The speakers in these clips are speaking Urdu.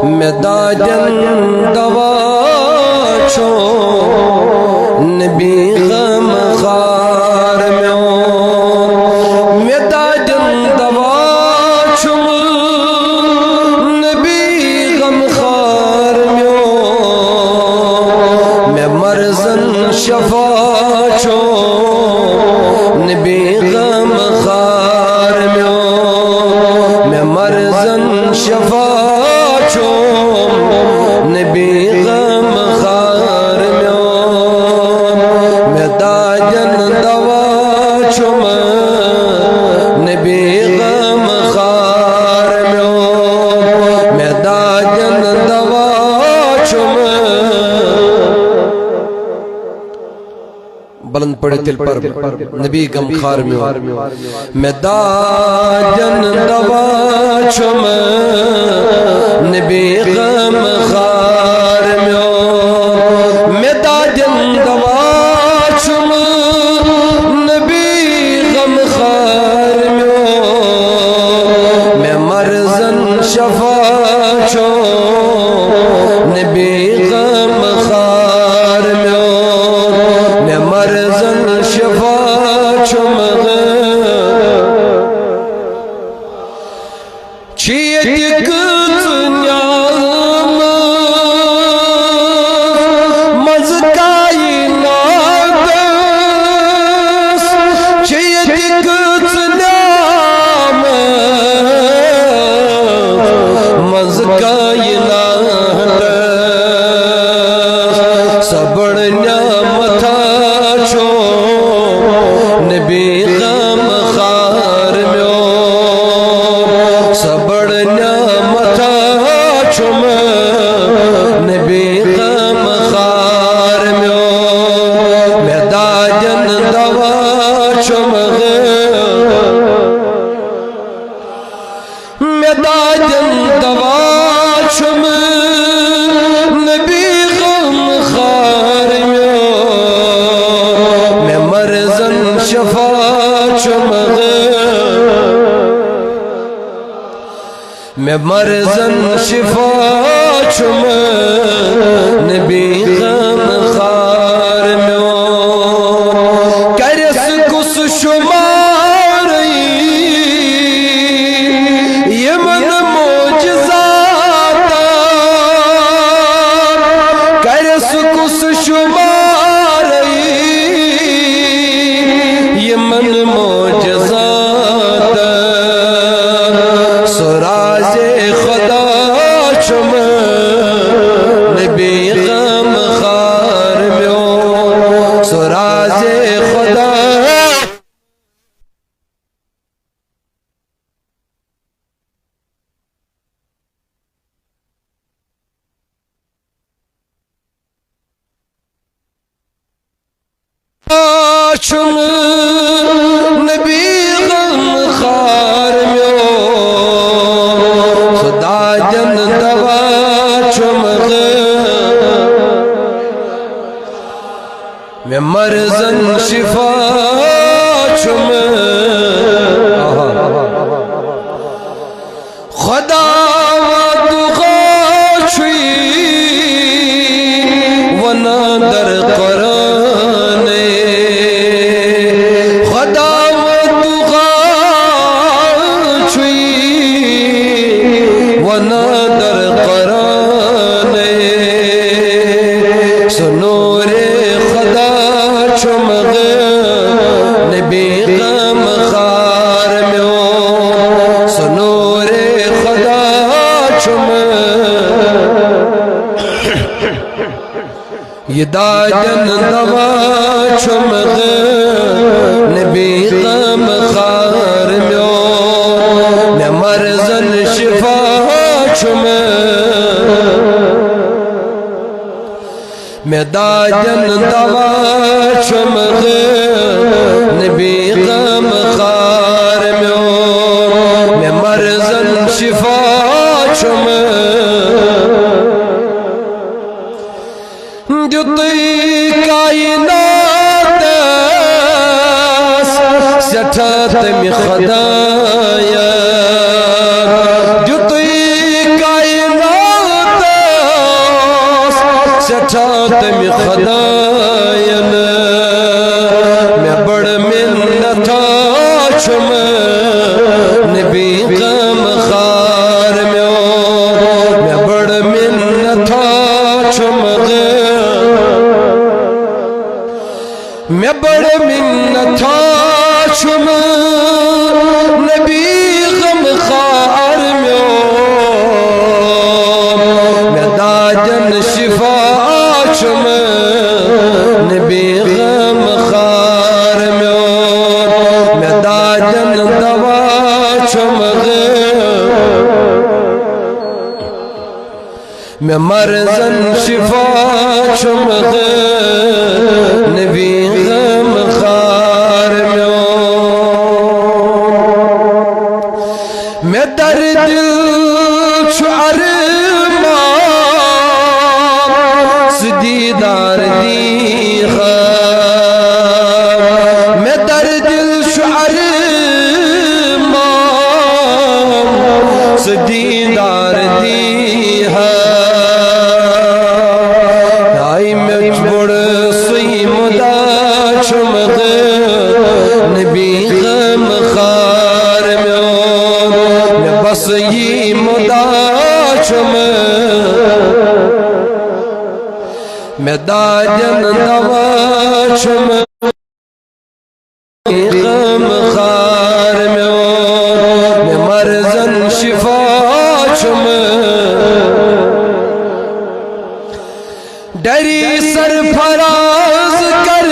میں داجن دوا چھو نبی غم خار میں داجن دوا چھو نبی غم خار میں مرزن شفا چھو نبی غم خار میں مرزن شفا چھو نبی غم خار میں داجن دوا چھو نبی غم خار میں داجن دوا چھو بلند پڑے دل پر نبی غم خار میں داجن دوا چھو نبی غم خار میں داجن دوا چھو نبی غم خار میں مرزن شفا چھو نبی غم خار میں مرزن شفا چھو چیت کت نیام مزکائی نادس چیت کت نیام مزکائی نادس سبڑ نعمت چھو نبی غم خار سبڑ نعمت چھو نبی غم خار میں داجن دوا چھو میں داجن دوا چھو نبی غم خار میں مرزن شفا چھو میں مرزن شفا چھو نبی غم خار کرس کس شماری یمن معجزاتا کرس کس شماری یمن معجزاتا سراز خدا چھو نبی غم خار سراز خدا چھو نبی غم خار داجن دوا چھو میں مرزن شفا چھو خدا و دغا چھوئی ونا در قرآن خدا و دغا چھوئی ونا در قرآن سنور خدا چھو نبی غم خار سنور خدا چھو یہ داجن دوا چھو نبی غم خار میں مرزن شفا چھو میں داجن دوا چھو نبی غم خار میں مرزن شفا چھو جو تی کائنات سٹھت میں خدایا جو تی کائنات تم خداین میں بڑ منتا چھم نبی غم خار میں بڑ منتا چھم میں بڑ منتا چھم نبی غم خار میں داجن شفا چھم نبی غم خار میں داجن دوا چھم میں مرزن شفا چھم نبی غم خار میں در دل چھو دیدار دی میں در دل شعر مام دیدار دی آئی میں بڑ سوئی مدا چھم نبی غم خار میں بس یہ مدا چھم میں داجن دوا چھم غم خار میں مرزن شفا چھم ڈری سرفراز کر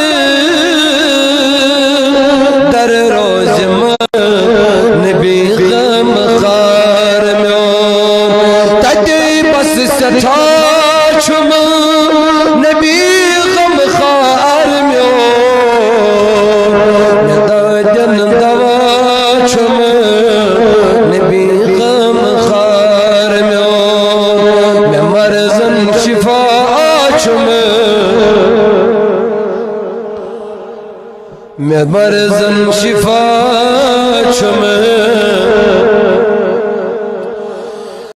در روز نبی غم خار تجھے بس سٹھا چھم نبی غم خار میں داجن دوا چھم نبی غم خار میں مرزن شفا چھم میں مرزن شفا چھم